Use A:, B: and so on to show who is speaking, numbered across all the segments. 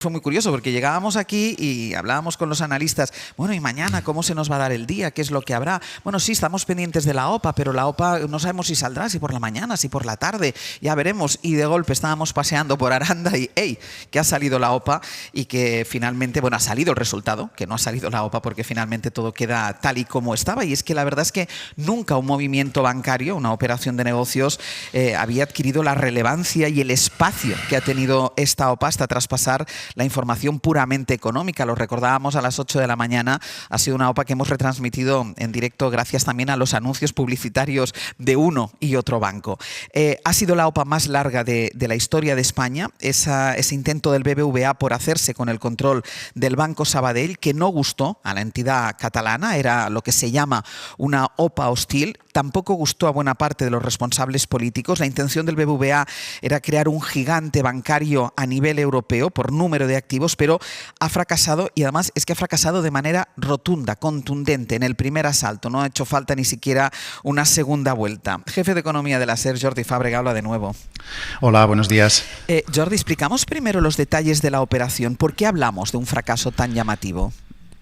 A: Fue muy curioso porque llegábamos aquí y hablábamos con los analistas. Bueno, ¿y mañana cómo se nos va a dar el día? ¿Qué es lo que habrá? Bueno, sí, estamos pendientes de la OPA, pero la OPA no sabemos si saldrá, si por la mañana, si por la tarde. Ya veremos. Y de golpe estábamos paseando por Aranda y ¡hey! Que ha salido la OPA y que finalmente, bueno, ha salido el resultado, que no ha salido la OPA porque finalmente todo queda tal y como estaba. Y es que la verdad es que nunca un movimiento bancario, una operación de negocios, había adquirido la relevancia y el espacio que ha tenido esta OPA hasta traspasar la información puramente económica. Lo recordábamos a las 8 de la mañana. Ha sido una OPA que hemos retransmitido en directo gracias también a los anuncios publicitarios de uno y otro banco. Ha sido la OPA más larga de la historia de España. Ese intento del BBVA por hacerse con el control del Banco Sabadell, que no gustó a la entidad catalana, era lo que se llama una OPA hostil. Tampoco gustó a buena parte de los responsables políticos. La intención del BBVA era crear un gigante bancario a nivel europeo por número de activos, pero ha fracasado, y además es que ha fracasado de manera rotunda, contundente, en el primer asalto. No ha hecho falta ni siquiera una segunda vuelta. Jefe de Economía de la SER, Jordi Fàbrega, habla de nuevo.
B: Hola, buenos días.
A: Jordi, explicamos primero los detalles de la operación. ¿Por qué hablamos de un fracaso tan llamativo?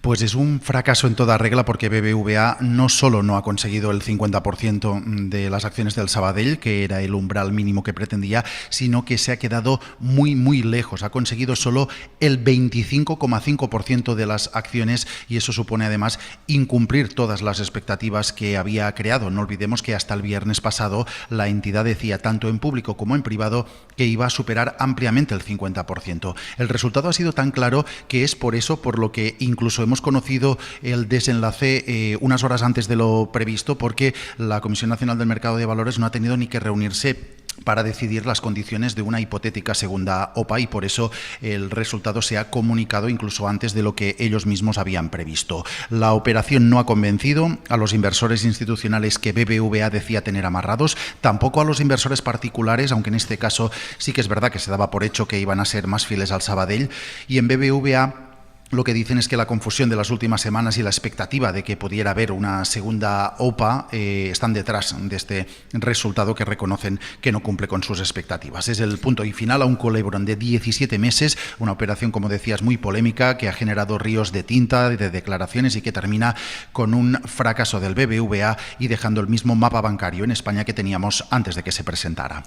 B: Pues es un fracaso en toda regla porque BBVA no solo no ha conseguido el 50% de las acciones del Sabadell, que era el umbral mínimo que pretendía, sino que se ha quedado muy lejos. Ha conseguido solo el 25,5% de las acciones y eso supone además incumplir todas las expectativas que había creado. No olvidemos que hasta el viernes pasado la entidad decía tanto en público como en privado que iba a superar ampliamente el 50%. El resultado ha sido tan claro que es por eso por lo que incluso hemos conocido el desenlace unas horas antes de lo previsto, porque la Comisión Nacional del Mercado de Valores no ha tenido ni que reunirse para decidir las condiciones de una hipotética segunda OPA y por eso el resultado se ha comunicado incluso antes de lo que ellos mismos habían previsto. La operación no ha convencido a los inversores institucionales que BBVA decía tener amarrados, tampoco a los inversores particulares, aunque en este caso sí que es verdad que se daba por hecho que iban a ser más fieles al Sabadell, y en BBVA lo que dicen es que la confusión de las últimas semanas y la expectativa de que pudiera haber una segunda OPA están detrás de este resultado que reconocen que no cumple con sus expectativas. Es el punto y final a un culebrón de 17 meses, una operación, como decías, muy polémica, que ha generado ríos de tinta, de declaraciones y que termina con un fracaso del BBVA y dejando el mismo mapa bancario en España que teníamos antes de que se presentara.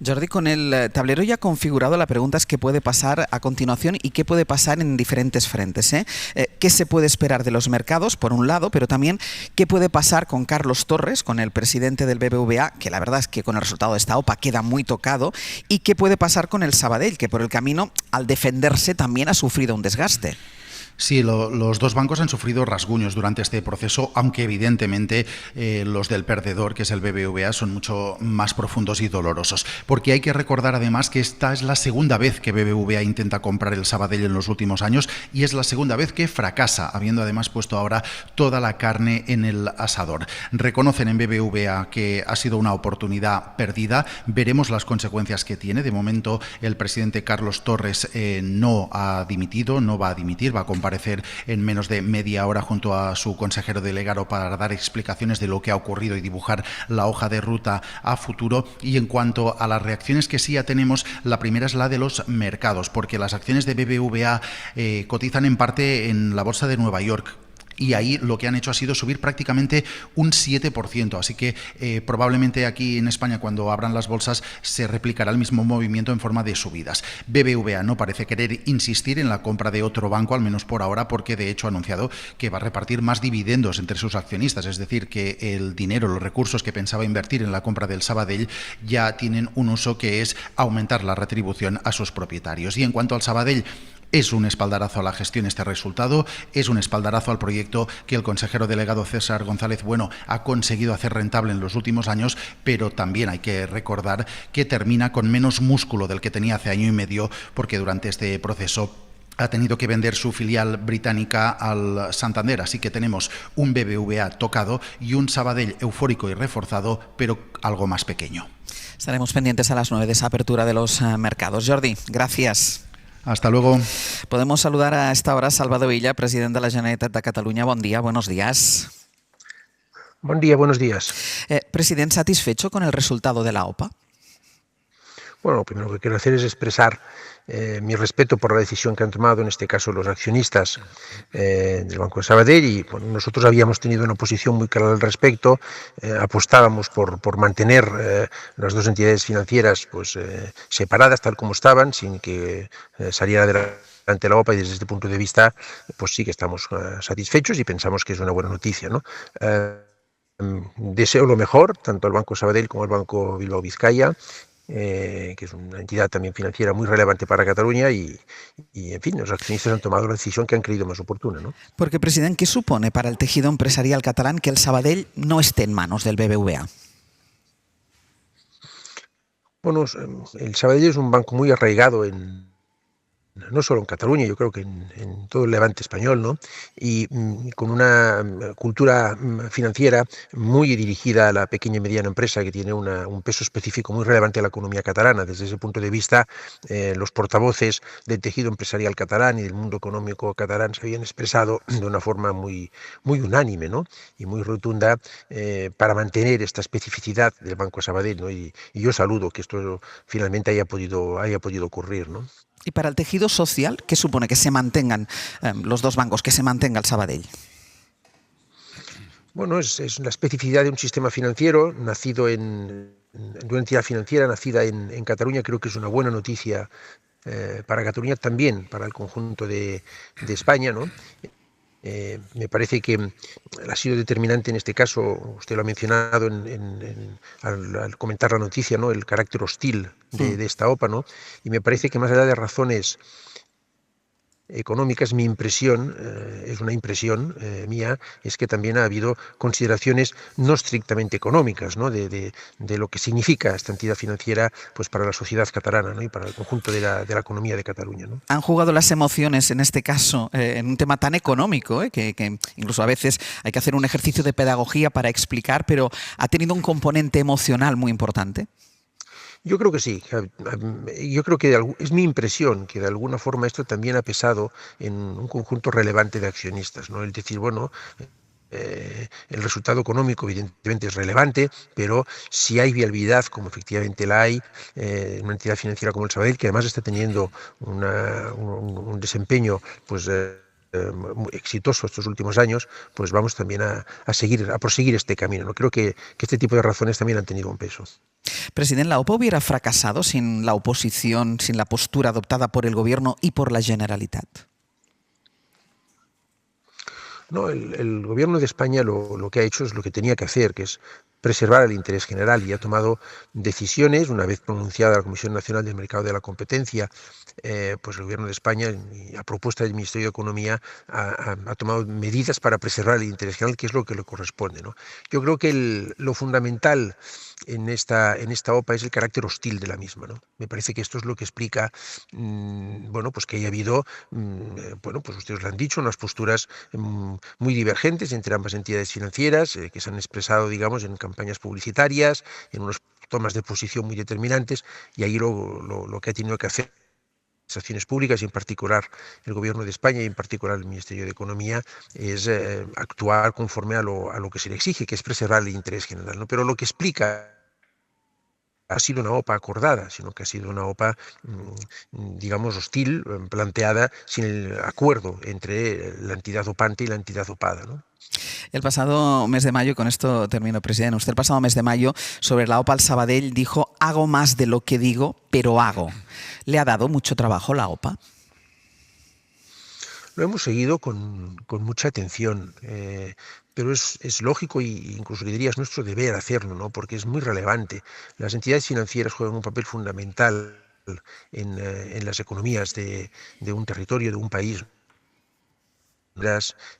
A: Jordi, con el tablero ya configurado, la pregunta es qué puede pasar a continuación y qué puede pasar en diferentes frentes. ¿Qué se puede esperar de los mercados, por un lado, pero también qué puede pasar con Carlos Torres, con el presidente del BBVA, que la verdad es que con el resultado de esta OPA queda muy tocado, y qué puede pasar con el Sabadell, que por el camino, al defenderse, también ha sufrido un desgaste?
B: Sí, los dos bancos han sufrido rasguños durante este proceso, aunque evidentemente los del perdedor, que es el BBVA, son mucho más profundos y dolorosos. Porque hay que recordar además que esta es la segunda vez que BBVA intenta comprar el Sabadell en los últimos años y es la segunda vez que fracasa, habiendo además puesto ahora toda la carne en el asador. Reconocen en BBVA que ha sido una oportunidad perdida. Veremos las consecuencias que tiene. De momento el presidente Carlos Torres no ha dimitido, no va a dimitir, va a comparecer en menos de media hora junto a su consejero delegado para dar explicaciones de lo que ha ocurrido y dibujar la hoja de ruta a futuro. Y en cuanto a las reacciones que sí ya tenemos, la primera es la de los mercados, porque las acciones de BBVA cotizan en parte en la bolsa de Nueva York. Y ahí lo que han hecho ha sido subir prácticamente un 7%. Así que probablemente aquí en España, cuando abran las bolsas, se replicará el mismo movimiento en forma de subidas. BBVA no parece querer insistir en la compra de otro banco, al menos por ahora, porque de hecho ha anunciado que va a repartir más dividendos entre sus accionistas. Es decir, que el dinero, los recursos que pensaba invertir en la compra del Sabadell ya tienen un uso, que es aumentar la retribución a sus propietarios. Y en cuanto al Sabadell, es un espaldarazo a la gestión este resultado, es un espaldarazo al proyecto que el consejero delegado César González Bueno ha conseguido hacer rentable en los últimos años, pero también hay que recordar que termina con menos músculo del que tenía hace año y medio, porque durante este proceso ha tenido que vender su filial británica al Santander, así que tenemos un BBVA tocado y un Sabadell eufórico y reforzado, pero algo más pequeño.
A: Estaremos pendientes a las 9 de esa apertura de los mercados. Jordi, gracias.
B: Hasta luego.
A: Podemos saludar a esta hora a Salvador Illa, president de la Generalitat de Cataluña. Bon día, buenos días.
C: Buen día, buenos días.
A: Presidente, ¿satisfecho con el resultado de la OPA?
C: Bueno, lo primero que quiero hacer es expresar mi respeto por la decisión que han tomado, en este caso los accionistas del Banco de Sabadell, y bueno, nosotros habíamos tenido una posición muy clara al respecto, apostábamos por mantener las dos entidades financieras pues, separadas tal como estaban, sin que saliera ante la OPA, y desde este punto de vista pues sí que estamos satisfechos y pensamos que es una buena noticia, ¿no? Deseo lo mejor tanto al Banco Sabadell como al Banco Bilbao Vizcaya, que es una entidad también financiera muy relevante para Cataluña en fin, los accionistas han tomado la decisión que han creído más oportuna, ¿no?
A: Porque, presidente, ¿qué supone para el tejido empresarial catalán que el Sabadell no esté en manos del BBVA?
C: Bueno, el Sabadell es un banco muy arraigado no solo en Cataluña, yo creo que en todo el levante español, ¿no? Y con una cultura financiera muy dirigida a la pequeña y mediana empresa, que tiene un peso específico muy relevante a la economía catalana. Desde ese punto de vista, los portavoces del tejido empresarial catalán y del mundo económico catalán se habían expresado de una forma muy, muy unánime, ¿no? Y muy rotunda para mantener esta especificidad del Banco Sabadell, ¿no? Y yo saludo que esto finalmente haya podido ocurrir, ¿no?
A: Y para el tejido social, ¿qué supone que se mantengan los dos bancos, que se mantenga el Sabadell?
C: Bueno, es la especificidad de un sistema financiero nacido de una entidad financiera nacida en Cataluña. Creo que es una buena noticia para Cataluña, también para el conjunto de España, ¿no? Me parece que ha sido determinante en este caso, usted lo ha mencionado al comentar la noticia, ¿no? El carácter hostil de esta OPA, ¿no? Y me parece que más allá de razones económicas, mi impresión, es una impresión mía, es que también ha habido consideraciones no estrictamente económicas, ¿no? de lo que significa esta entidad financiera pues para la sociedad catalana, ¿no? Y para el conjunto de la economía de Cataluña, ¿no?
A: Han jugado las emociones en este caso en un tema tan económico, que incluso a veces hay que hacer un ejercicio de pedagogía para explicar, pero ha tenido un componente emocional muy importante.
C: Yo creo que sí. Yo creo que es mi impresión que de alguna forma esto también ha pesado en un conjunto relevante de accionistas, ¿no? El decir, bueno, el resultado económico evidentemente es relevante, pero si hay viabilidad, como efectivamente la hay, en una entidad financiera como el Sabadell, que además está teniendo un desempeño pues muy exitoso estos últimos años, pues vamos también a proseguir este camino, ¿no? Creo que este tipo de razones también han tenido un peso.
A: Presidente, ¿la OPA hubiera fracasado sin la oposición, sin la postura adoptada por el Gobierno y por la Generalitat?
C: No, el Gobierno de España lo que ha hecho es lo que tenía que hacer, que es preservar el interés general, y ha tomado decisiones, una vez pronunciada la Comisión Nacional del Mercado de la Competencia, pues el Gobierno de España, a propuesta del Ministerio de Economía, ha tomado medidas para preservar el interés general, que es lo que le corresponde, ¿no? Yo creo que lo fundamental en esta OPA es el carácter hostil de la misma, ¿no? Me parece que esto es lo que explica, bueno, pues que haya habido, bueno, pues ustedes lo han dicho, unas posturas muy divergentes entre ambas entidades financieras, que se han expresado, digamos, en campañas publicitarias, en unas tomas de posición muy determinantes, y ahí lo que ha tenido que hacer las acciones públicas, y en particular el Gobierno de España y en particular el Ministerio de Economía, es actuar conforme a lo que se le exige, que es preservar el interés general, ¿no? Pero lo que explica ha sido una OPA acordada, sino que ha sido una OPA, digamos, hostil, planteada sin el acuerdo entre la entidad opante y la entidad opada, ¿no?
A: El pasado mes de mayo, con esto termino, presidente, usted el pasado mes de mayo sobre la OPA al Sabadell dijo: hago más de lo que digo, pero hago. ¿Le ha dado mucho trabajo la OPA?
C: Lo hemos seguido con mucha atención, pero es lógico e incluso le diría es nuestro deber hacerlo, ¿no? Porque es muy relevante. Las entidades financieras juegan un papel fundamental en las economías de un territorio, de un país.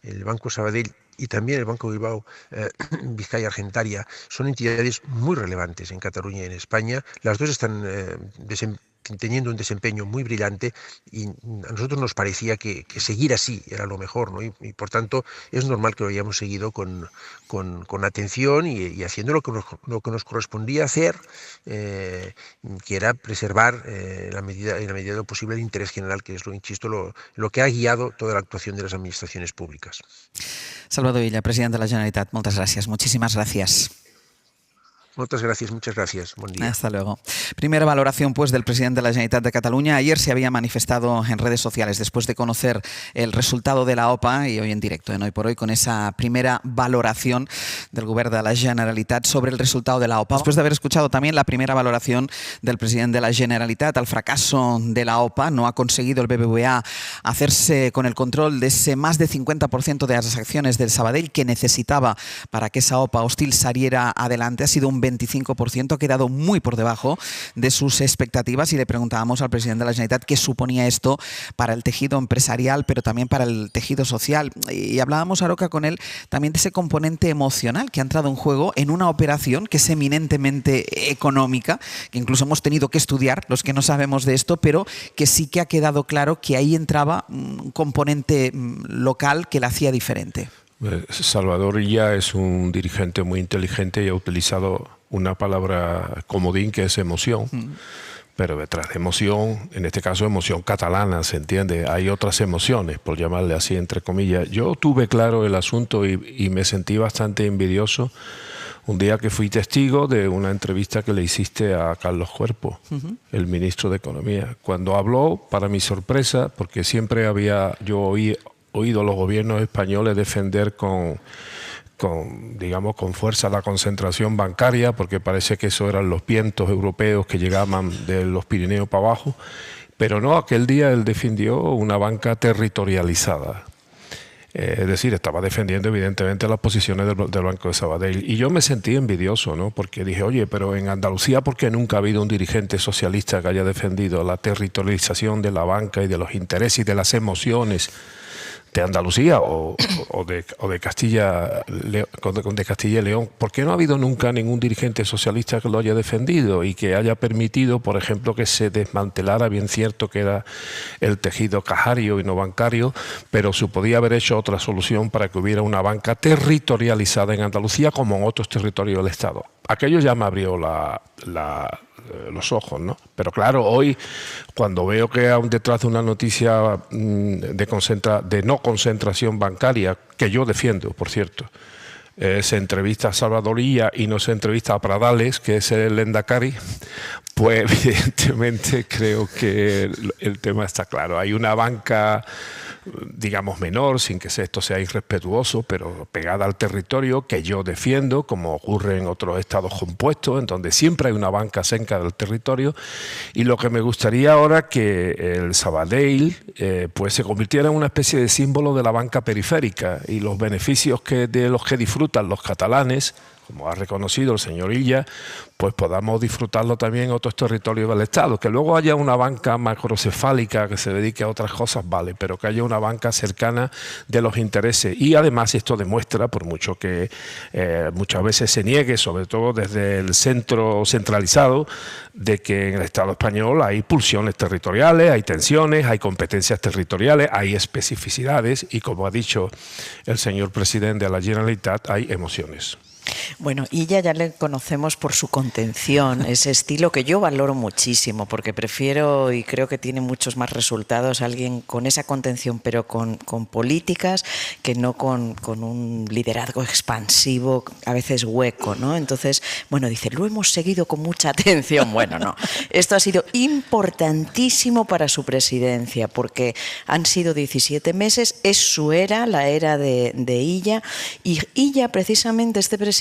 C: El Banco Sabadell y también el Banco Bilbao Vizcaya Argentaria son entidades muy relevantes en Cataluña y en España. Las dos están teniendo un desempeño muy brillante, y a nosotros nos parecía que seguir así era lo mejor, ¿no? Y por tanto es normal que lo hayamos seguido con atención y haciendo lo que nos correspondía hacer, que era preservar en la medida de lo posible el interés general, que es, insisto, lo que ha guiado toda la actuación de las administraciones públicas.
A: Salvador Illa, presidente de la Generalitat, moltes gràcies, muchísimas gracias.
C: Muchas gracias. Buen día.
A: Hasta luego. Primera valoración pues del presidente de la Generalitat de Cataluña. Ayer se había manifestado en redes sociales después de conocer el resultado de la OPA y hoy en directo, en Hoy por Hoy, con esa primera valoración del Govern de la Generalitat sobre el resultado de la OPA. Después de haber escuchado también la primera valoración del presidente de la Generalitat al fracaso de la OPA, no ha conseguido el BBVA hacerse con el control de ese más de 50% de las acciones del Sabadell que necesitaba para que esa OPA hostil saliera adelante. Ha sido un 25%, ha quedado muy por debajo de sus expectativas y le preguntábamos al presidente de la Generalitat qué suponía esto para el tejido empresarial, pero también para el tejido social. Y hablábamos, Aroca, con él también de ese componente emocional que ha entrado en juego en una operación que es eminentemente económica, que incluso hemos tenido que estudiar los que no sabemos de esto, pero que sí que ha quedado claro que ahí entraba un componente local que la hacía diferente.
D: Salvador Illa es un dirigente muy inteligente y ha utilizado una palabra comodín que es emoción, pero detrás de emoción, en este caso emoción catalana, ¿se entiende? Hay otras emociones, por llamarle así entre comillas. Yo tuve claro el asunto y me sentí bastante envidioso un día que fui testigo de una entrevista que le hiciste a Carlos Cuerpo, el ministro de Economía. Cuando habló, para mi sorpresa, porque siempre había yo oído a los gobiernos españoles defender digamos, con fuerza la concentración bancaria, porque parece que eso eran los vientos europeos que llegaban de los Pirineos para abajo, pero no, aquel día él defendió una banca territorializada. Es decir, estaba defendiendo evidentemente las posiciones del Banco de Sabadell. Y yo me sentí envidioso, ¿no? Porque dije, oye, pero en Andalucía, ¿por qué nunca ha habido un dirigente socialista que haya defendido la territorialización de la banca y de los intereses y de las emociones de Andalucía o de Castilla y León? ¿Por qué no ha habido nunca ningún dirigente socialista que lo haya defendido y que haya permitido, por ejemplo, que se desmantelara, bien cierto que era el tejido cajario y no bancario, pero se podía haber hecho otra solución para que hubiera una banca territorializada en Andalucía como en otros territorios del Estado? Aquello ya me abrió los ojos, ¿no? Pero claro, hoy cuando veo que aún detrás de una noticia de no concentración bancaria, que yo defiendo, por cierto, se entrevista a Salvador Illa y no se entrevista a Pradales, que es el Endacari, pues evidentemente creo que el tema está claro. Hay una banca, digamos, menor, sin que esto sea irrespetuoso, pero pegada al territorio, que yo defiendo, como ocurre en otros estados compuestos, en donde siempre hay una banca cerca del territorio. Y lo que me gustaría ahora que el Sabadell pues se convirtiera en una especie de símbolo de la banca periférica y los beneficios de los que disfrutan los catalanes, como ha reconocido el señor Illa, pues podamos disfrutarlo también en otros territorios del Estado. Que luego haya una banca macrocefálica que se dedique a otras cosas, vale, pero que haya una banca cercana de los intereses. Y además esto demuestra, por mucho que muchas veces se niegue, sobre todo desde el centro centralizado, de que en el Estado español hay pulsiones territoriales, hay tensiones, hay competencias territoriales, hay especificidades y, como ha dicho el señor presidente de la Generalitat, hay emociones.
E: Bueno, Illa ya le conocemos por su contención, ese estilo que yo valoro muchísimo, porque prefiero y creo que tiene muchos más resultados alguien con esa contención, pero con políticas, que no con un liderazgo expansivo, a veces hueco, ¿no? Entonces, bueno, dice, lo hemos seguido con mucha atención. Bueno, no, esto ha sido importantísimo para su presidencia, porque han sido 17 meses, es su era, la era de Illa, y Illa, precisamente, este presidente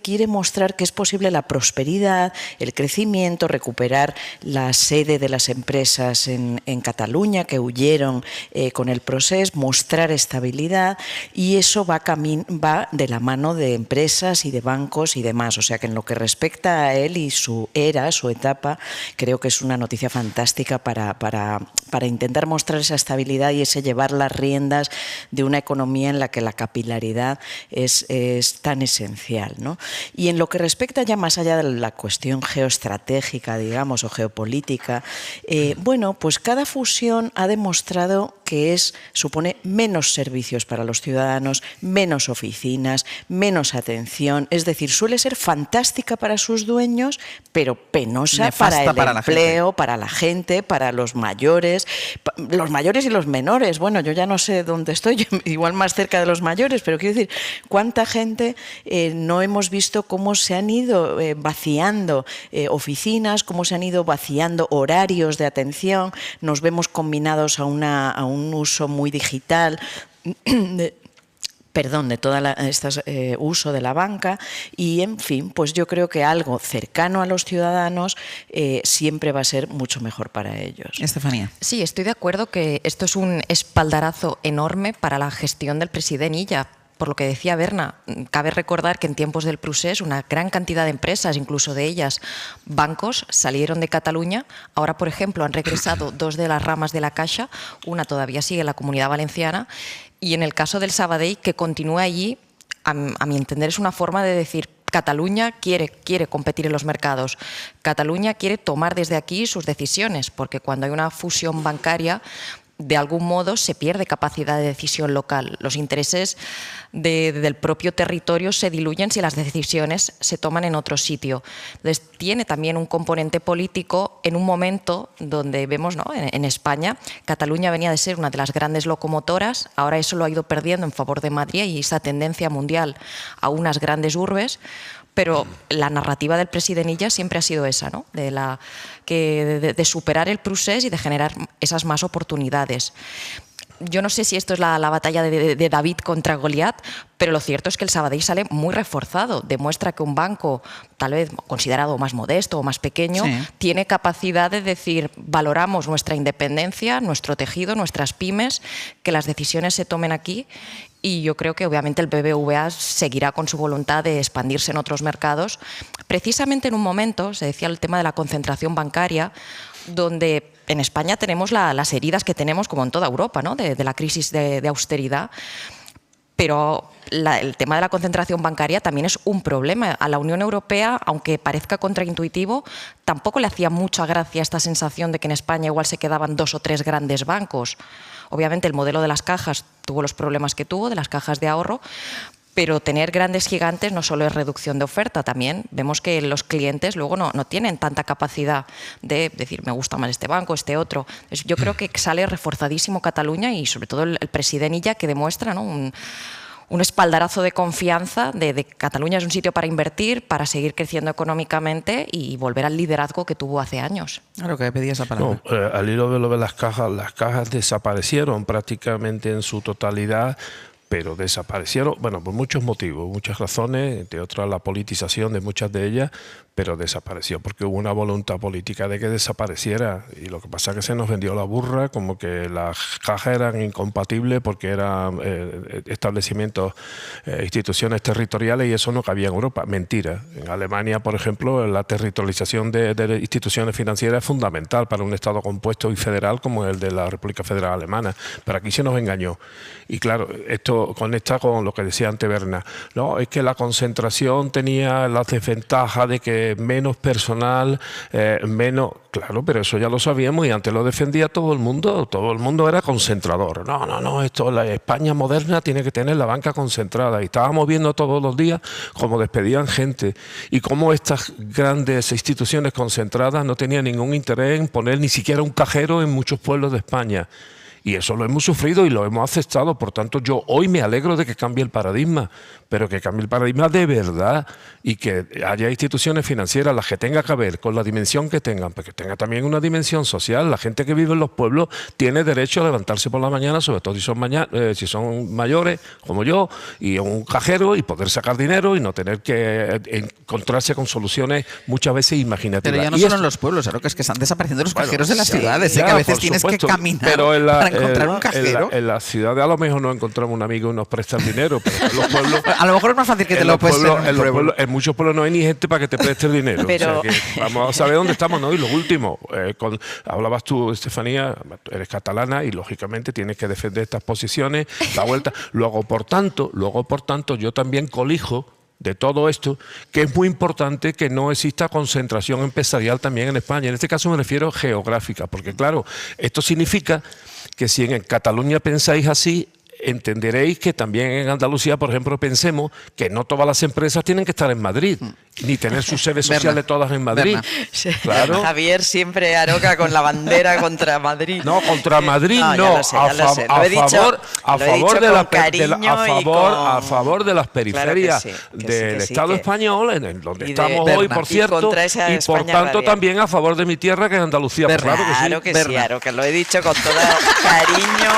E: quiere mostrar que es posible la prosperidad, el crecimiento, recuperar la sede de las empresas en Cataluña que huyeron con el proceso, mostrar estabilidad, y eso va de la mano de empresas y de bancos y demás. O sea que en lo que respecta a él y su era, su etapa, creo que es una noticia fantástica para intentar mostrar esa estabilidad y ese llevar las riendas de una economía en la que la capilaridad es tan esencial, ¿no? Y en lo que respecta ya más allá de la cuestión geoestratégica, digamos, o geopolítica, bueno, pues cada fusión ha demostrado que supone menos servicios para los ciudadanos, menos oficinas, menos atención. Es decir, suele ser fantástica para sus dueños, pero penosa
A: Nefasta
E: para el
A: la
E: empleo,
A: gente.
E: para la gente, para los mayores y los menores. Bueno, yo ya no sé dónde estoy, igual más cerca de los mayores, pero quiero decir, ¿cuánta gente no hemos visto cómo se han ido vaciando oficinas, cómo se han ido vaciando horarios de atención? Nos vemos combinados a un uso muy digital de todo este uso de la banca y, en fin, pues yo creo que algo cercano a los ciudadanos siempre va a ser mucho mejor para ellos.
A: Estefanía.
F: Sí, estoy de acuerdo que esto es un espaldarazo enorme para la gestión del president Illa. Por lo que decía Berna, cabe recordar que en tiempos del procés una gran cantidad de empresas, incluso de ellas bancos, salieron de Cataluña. Ahora, por ejemplo, han regresado 2 de las ramas de la Caixa, una todavía sigue en la Comunidad Valenciana, y en el caso del Sabadell, que continúa allí, a mi entender es una forma de decir: Cataluña quiere competir en los mercados, Cataluña quiere tomar desde aquí sus decisiones, porque cuando hay una fusión bancaria, de algún modo se pierde capacidad de decisión local. Los intereses del propio territorio se diluyen si las decisiones se toman en otro sitio. Entonces, tiene también un componente político en un momento donde vemos, ¿no?, en España, Cataluña venía de ser una de las grandes locomotoras, ahora eso lo ha ido perdiendo en favor de Madrid y esa tendencia mundial a unas grandes urbes. Pero la narrativa del president Illa siempre ha sido esa, ¿no?, de superar el procés y de generar esas más oportunidades. Yo no sé si esto es la batalla de David contra Goliat, pero lo cierto es que el Sabadell sale muy reforzado. Demuestra que un banco, tal vez considerado más modesto o más pequeño,
A: sí,
F: tiene capacidad de decir: valoramos nuestra independencia, nuestro tejido, nuestras pymes, que las decisiones se tomen aquí. Y yo creo que obviamente el BBVA seguirá con su voluntad de expandirse en otros mercados, precisamente en un momento, se decía el tema de la concentración bancaria, donde en España tenemos las heridas que tenemos, como en toda Europa, ¿no?, de la crisis de austeridad. Pero el tema de la concentración bancaria también es un problema. A la Unión Europea, aunque parezca contraintuitivo, tampoco le hacía mucha gracia esta sensación de que en España igual se quedaban 2 o 3 grandes bancos. Obviamente el modelo de las cajas tuvo los problemas que tuvo, de las cajas de ahorro, pero tener grandes gigantes no solo es reducción de oferta, también vemos que los clientes luego no tienen tanta capacidad de decir: me gusta más este banco, este otro. Entonces, yo creo que sale reforzadísimo Cataluña y sobre todo el president Illa, que demuestra, ¿no?, un espaldarazo de confianza de Cataluña es un sitio para invertir, para seguir creciendo económicamente y volver al liderazgo que tuvo hace años.
A: Claro, que pedía esa palabra.
D: No, al hilo de lo de las cajas desaparecieron prácticamente en su totalidad, pero desaparecieron, bueno, por muchos motivos, muchas razones, entre otras la politización de muchas de ellas, pero desapareció porque hubo una voluntad política de que desapareciera, y lo que pasa es que se nos vendió la burra como que las cajas eran incompatibles porque eran establecimientos, instituciones territoriales, y eso no cabía en Europa. Mentira. En Alemania, por ejemplo, la territorialización de instituciones financieras es fundamental para un Estado compuesto y federal como el de la República Federal Alemana, pero aquí se nos engañó. Y claro, esto conecta con lo que decía antes Berna. No, es que la concentración tenía la desventaja de que menos personal, menos... Claro, pero eso ya lo sabíamos y antes lo defendía todo el mundo era concentrador. No, la España moderna tiene que tener la banca concentrada, y estábamos viendo todos los días cómo despedían gente y cómo estas grandes instituciones concentradas no tenían ningún interés en poner ni siquiera un cajero en muchos pueblos de España. Y eso lo hemos sufrido y lo hemos aceptado. Por tanto, yo hoy me alegro de que cambie el paradigma, pero que cambie el paradigma de verdad y que haya instituciones financieras, las que tenga que ver con la dimensión que tengan, pero que tenga también una dimensión social. La gente que vive en los pueblos tiene derecho a levantarse por la mañana, sobre todo si son mayores, como yo, y un cajero, y poder sacar dinero y no tener que encontrarse con soluciones muchas veces imaginativas.
A: Pero ya no solo en los pueblos, claro, que es que están desapareciendo los cajeros de las ciudades, que a veces tienes que caminar para encontrar un cajero.
D: En la ciudad a lo mejor no encontramos un amigo y nos presta el dinero, pero en los pueblos...
A: A lo mejor es más fácil que te lo presten
D: en muchos pueblos no hay ni gente para que te preste el dinero.
E: Pero...
D: O sea que vamos a saber dónde estamos, ¿no? Y lo último, hablabas tú, Estefanía, eres catalana y lógicamente tienes que defender estas posiciones, la vuelta. Luego, por tanto, yo también colijo de todo esto, que es muy importante que no exista concentración empresarial también en España. En este caso me refiero geográfica, porque claro, esto significa que si en Cataluña pensáis así, entenderéis que también en Andalucía, por ejemplo, pensemos que no todas las empresas tienen que estar en Madrid, ni tener sus sedes sociales todas en Madrid.
E: Sí.
D: Claro.
E: Javier siempre Aroca con la bandera contra Madrid.
D: No, contra Madrid no,
E: ya lo sé, ya lo sé. Lo he dicho
D: a favor de las periferias del Estado español, en donde estamos hoy, por cierto, y por tanto también a favor de mi tierra, que es Andalucía.
E: Claro que sí, Aroca, lo he dicho con todo cariño.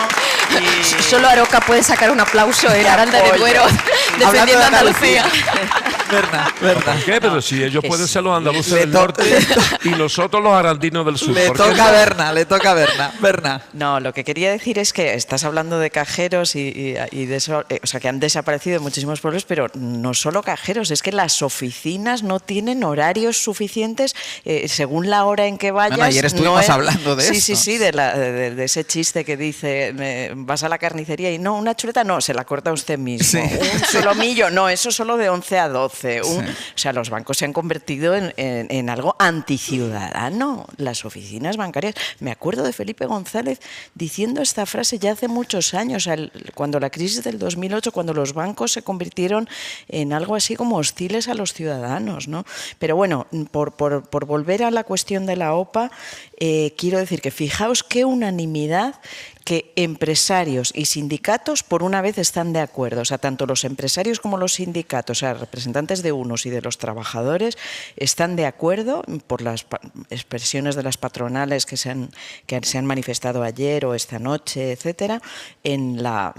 E: Y...
F: Solo Aroca puede sacar un aplauso en Aranda de Duero defendiendo a Andalucía.
A: Berna.
D: ¿Por qué? Pero si ellos pueden ser los andaluces del norte y nosotros los arandinos del sur.
A: Le toca a Berna.
E: No, lo que quería decir es que estás hablando de cajeros y de eso, o sea, que han desaparecido muchísimos pueblos, pero no solo cajeros, es que las oficinas no tienen horarios suficientes según la hora en que vayas.
A: Bueno, ayer estuvimos hablando de esto.
E: Sí, de ese chiste que dice, vas a la carnicería y no, una chuleta no, se la corta usted mismo.
A: Sí.
E: Un solomillo, no, eso solo de 11 a 12. O sea, los bancos se han convertido en algo anticiudadano, las oficinas bancarias. Me acuerdo de Felipe González diciendo esta frase ya hace muchos años, cuando la crisis del 2008, cuando los bancos se convirtieron en algo así como hostiles a los ciudadanos, ¿no? Pero bueno, por volver a la cuestión de la OPA, quiero decir que fijaos qué unanimidad que empresarios y sindicatos por una vez están de acuerdo. O sea, tanto los empresarios como los sindicatos, o sea, representantes de unos y de los trabajadores, están de acuerdo por las expresiones de las patronales que se han manifestado ayer o esta noche, etcétera, en la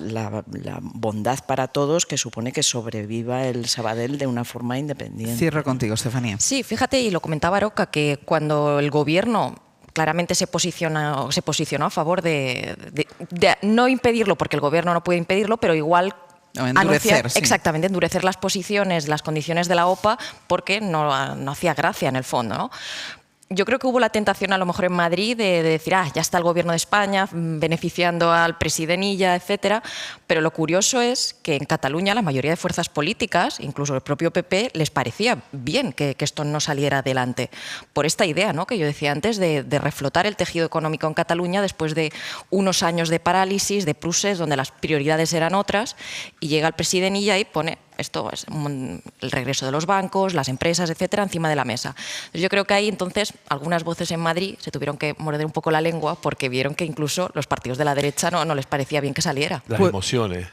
E: bondad para todos que supone que sobreviva el Sabadell de una forma independiente.
A: Cierro contigo, Estefanía.
F: Sí, fíjate, y lo comentaba Aroca, que cuando el gobierno claramente se posicionó a favor de no impedirlo, porque el gobierno no puede impedirlo, pero igual
A: endurecer, sí.
F: Exactamente, endurecer las posiciones, las condiciones de la OPA, porque no hacía gracia en el fondo, ¿no? Yo creo que hubo la tentación a lo mejor en Madrid de decir, ya está el gobierno de España beneficiando al presidenilla, etcétera, pero lo curioso es que en Cataluña la mayoría de fuerzas políticas, incluso el propio PP, les parecía bien que esto no saliera adelante, por esta idea, ¿no?, que yo decía antes de reflotar el tejido económico en Cataluña después de unos años de parálisis, de procés, donde las prioridades eran otras, y llega el presidenilla y pone esto es el regreso de los bancos, las empresas, etcétera, encima de la mesa. Yo creo que ahí entonces algunas voces en Madrid se tuvieron que morder un poco la lengua porque vieron que incluso los partidos de la derecha no les parecía bien que saliera.
D: Las emociones.